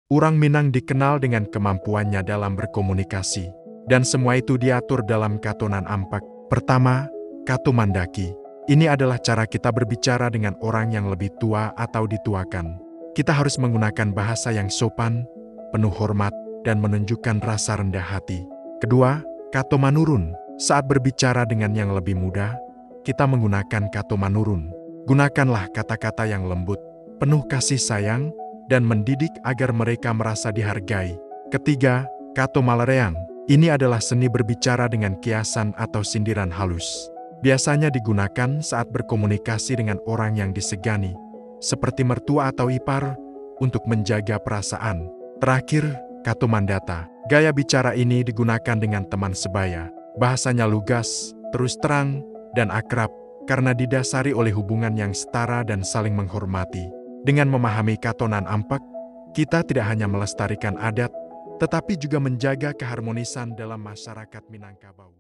Orang Minang dikenal dengan kemampuannya dalam berkomunikasi. Dan semua itu diatur dalam katonan ampak. Pertama, kato mandaki. Ini adalah cara kita berbicara dengan orang yang lebih tua atau dituakan. Kita harus menggunakan bahasa yang sopan, penuh hormat, dan menunjukkan rasa rendah hati. Kedua, kato manurun. Saat berbicara dengan yang lebih muda, kita menggunakan kato manurun. Gunakanlah kata-kata yang lembut, penuh kasih sayang, dan mendidik agar mereka merasa dihargai. Ketiga, kato malereang. Ini adalah seni berbicara dengan kiasan atau sindiran halus. Biasanya digunakan saat berkomunikasi dengan orang yang disegani, seperti mertua atau ipar, untuk menjaga perasaan. Terakhir, kato mandata. Gaya bicara ini digunakan dengan teman sebaya. Bahasanya lugas, terus terang, dan akrab, karena didasari oleh hubungan yang setara dan saling menghormati. Dengan memahami katonan ampak, kita tidak hanya melestarikan adat, tetapi juga menjaga keharmonisan dalam masyarakat Minangkabau.